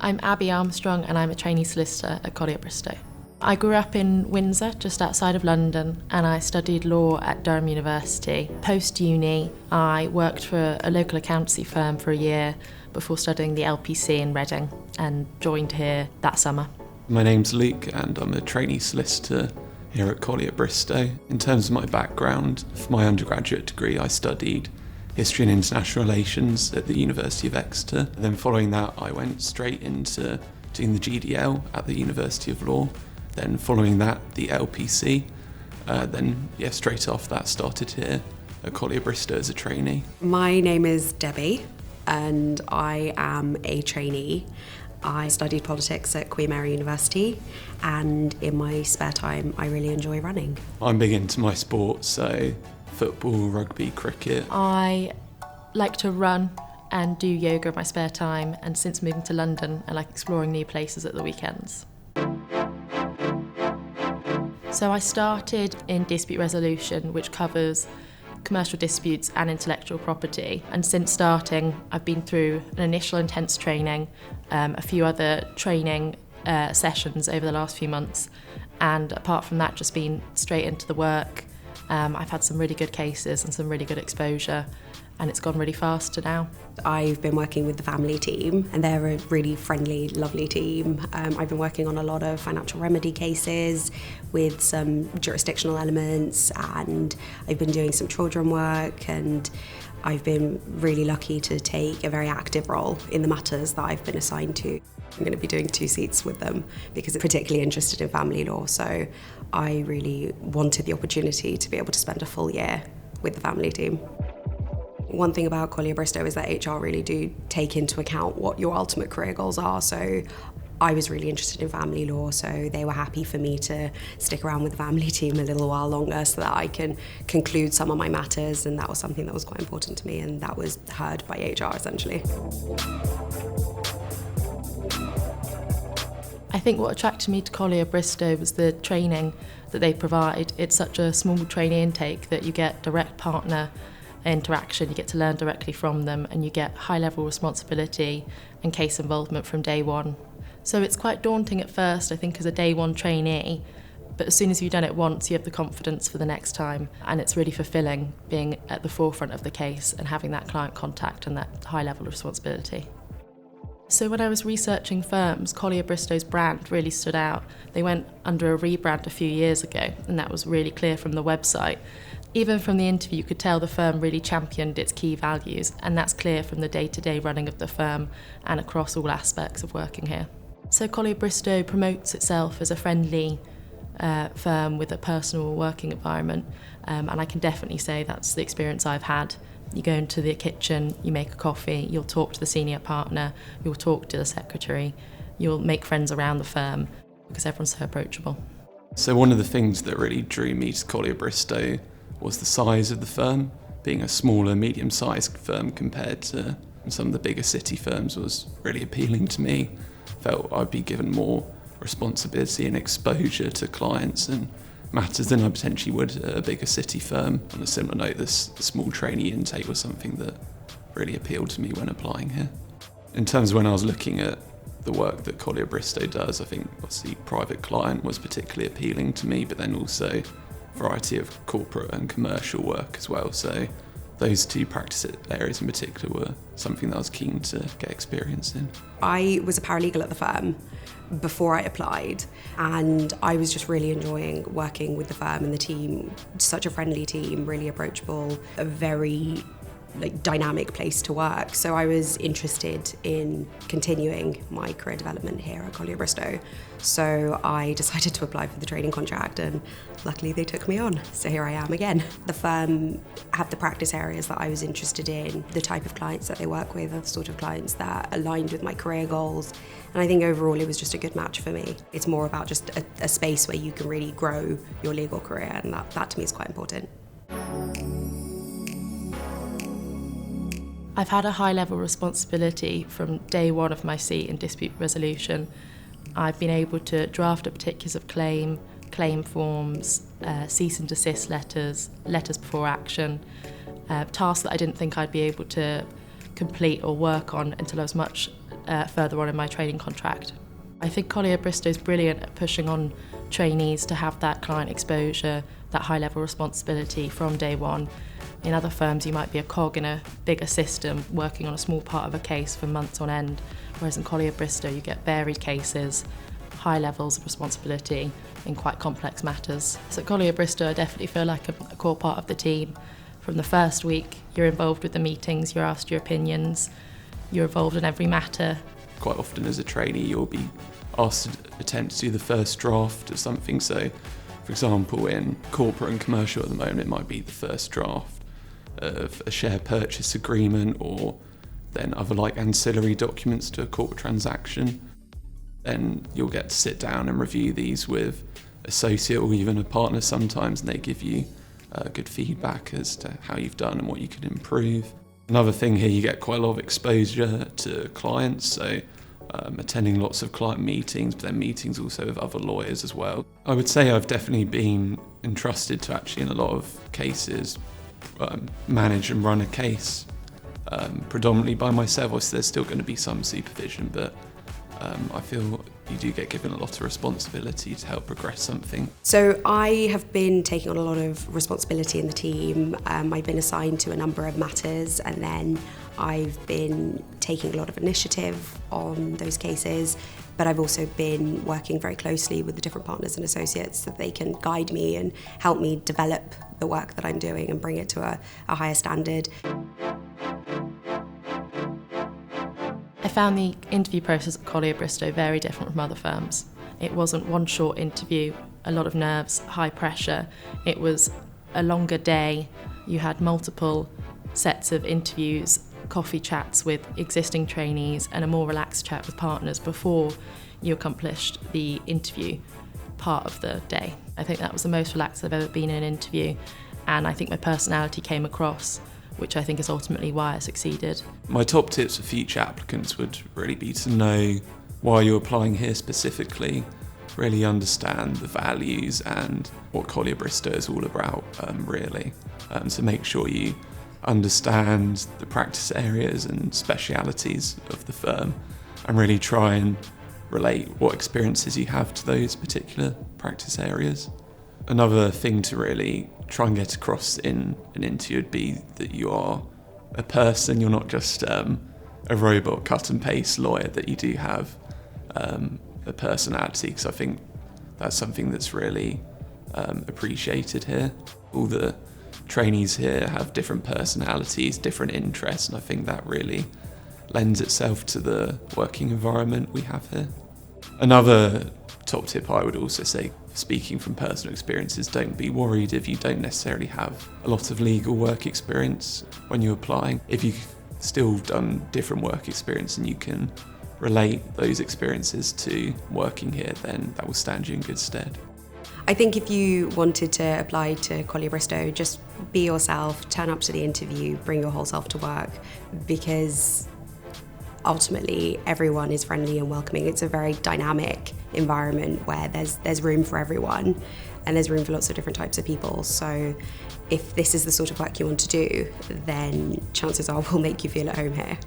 I'm Abby Armstrong and I'm a trainee solicitor at Collyer Bristow. I grew up in Windsor, just outside of London, and I studied law at Durham University. Post-uni, I worked for a local accountancy firm for a year before studying the LPC in Reading and joined here that summer. My name's Luke and I'm a trainee solicitor here at Collyer Bristow. In terms of my background, for my undergraduate degree I studied History and International Relations at the University of Exeter. And then following that I went straight into doing the GDL at the University of Law. Then following that the LPC. Straight off that started here at Collyer Bristow as a trainee. My name is Debbie and I am a trainee. I studied politics at Queen Mary University, and in my spare time I really enjoy running. I'm big into my sports, so football, rugby, cricket. I like to run and do yoga in my spare time, and since moving to London I like exploring new places at the weekends. So I started in dispute resolution, which covers commercial disputes and intellectual property, and since starting I've been through an initial intense training, a few other training sessions over the last few months, and apart from that just been straight into the work. I've had some really good cases and some really good exposure, and it's gone really fast to now. I've been working with the family team and they're a really friendly, lovely team. I've been working on a lot of financial remedy cases with some jurisdictional elements, and I've been doing some children work, and I've been really lucky to take a very active role in the matters that I've been assigned to. I'm going to be doing 2 seats with them because I'm particularly interested in family law, so I really wanted the opportunity to be able to spend a full year with the family team. One thing about Collyer Bristow is that HR really do take into account what your ultimate career goals are, so I was really interested in family law, so they were happy for me to stick around with the family team a little while longer so that I can conclude some of my matters, and that was something that was quite important to me, and that was heard by HR essentially. I think what attracted me to Collyer Bristow was the training that they provide. It's such a small trainee intake that you get direct partner interaction, you get to learn directly from them, and you get high level responsibility and case involvement from day one. So it's quite daunting at first, I think, as a day one trainee, but as soon as you've done it once you have the confidence for the next time, and it's really fulfilling being at the forefront of the case and having that client contact and that high level of responsibility. So when I was researching firms, Collyer Bristow's brand really stood out. They went under a rebrand a few years ago, and that was really clear from the website. Even from the interview, you could tell the firm really championed its key values, and that's clear from the day-to-day running of the firm and across all aspects of working here. So Collyer Bristow promotes itself as a friendly firm with a personal working environment, and I can definitely say that's the experience I've had. You go into the kitchen, you make a coffee, you'll talk to the senior partner, you'll talk to the secretary, you'll make friends around the firm because everyone's so approachable. So one of the things that really drew me to Collyer Bristow was the size of the firm. Being a smaller, medium-sized firm compared to some of the bigger city firms was really appealing to me. Felt I'd be given more responsibility and exposure to clients and matters than I potentially would at a bigger city firm. On a similar note, this small trainee intake was something that really appealed to me when applying here. In terms of when I was looking at the work that Collyer Bristow does, I think obviously private client was particularly appealing to me, but then also variety of corporate and commercial work as well. So those 2 practice areas in particular were something that I was keen to get experience in. I was a paralegal at the firm before I applied, and I was just really enjoying working with the firm and the team. Such a friendly team, really approachable, a very dynamic place to work. So I was interested in continuing my career development here at Collyer Bristow. So I decided to apply for the training contract, and luckily they took me on. So here I am again. The firm have the practice areas that I was interested in. The type of clients that they work with are the sort of clients that aligned with my career goals. And I think overall it was just a good match for me. It's more about just a space where you can really grow your legal career, and that to me is quite important. I've had a high level responsibility from day one of my seat in dispute resolution. I've been able to draft up particulars of claim forms, cease and desist letters before action, tasks that I didn't think I'd be able to complete or work on until I was much further on in my training contract. I think Collyer Bristow is brilliant at pushing on trainees to have that client exposure, that high level responsibility from day one. In other firms you might be a cog in a bigger system working on a small part of a case for months on end, whereas in Collyer Bristow you get varied cases, high levels of responsibility in quite complex matters. So at Collyer Bristow I definitely feel like a core part of the team. From the first week you're involved with the meetings, you're asked your opinions, you're involved in every matter. Quite often as a trainee you'll be asked to attempt to do the first draft of something. So for example in corporate and commercial at the moment it might be the first draft of a share purchase agreement or then other like ancillary documents to a corporate transaction. Then you'll get to sit down and review these with associate or even a partner sometimes, and they give you good feedback as to how you've done and what you could improve. Another thing here, you get quite a lot of exposure to clients, so attending lots of client meetings, but then meetings also with other lawyers as well. I would say I've definitely been entrusted to actually in a lot of cases manage and run a case predominantly by myself. Obviously there's still going to be some supervision, but I feel you do get given a lot of responsibility to help progress something. So I have been taking on a lot of responsibility in the team. I've been assigned to a number of matters, and then I've been taking a lot of initiative on those cases, but I've also been working very closely with the different partners and associates so that they can guide me and help me develop the work that I'm doing and bring it to a higher standard. I found the interview process at Collyer Bristow very different from other firms. It wasn't one short interview, a lot of nerves, high pressure. It was a longer day. You had multiple sets of interviews, coffee chats with existing trainees and a more relaxed chat with partners before you accomplished the interview part of the day. I think that was the most relaxed I've ever been in an interview, and I think my personality came across, which I think is ultimately why I succeeded. My top tips for future applicants would really be to know why you're applying here specifically, really understand the values and what Collyer Bristow is all about, really. So make sure you understand the practice areas and specialities of the firm and really try and relate what experiences you have to those particular practice areas. Another thing to really try and get across in an interview would be that you are a person, you're not just a robot cut and paste lawyer, that you do have a personality, because I think that's something that's really appreciated here. All the trainees here have different personalities, different interests, and I think that really lends itself to the working environment we have here. Another top tip I would also say, speaking from personal experiences, don't be worried if you don't necessarily have a lot of legal work experience when you're applying. If you've still done different work experience and you can relate those experiences to working here, then that will stand you in good stead. I think if you wanted to apply to Collyer Bristow, just be yourself, turn up to the interview, bring your whole self to work, because ultimately everyone is friendly and welcoming. It's a very dynamic environment where there's room for everyone and there's room for lots of different types of people. So if this is the sort of work you want to do, then chances are we'll make you feel at home here.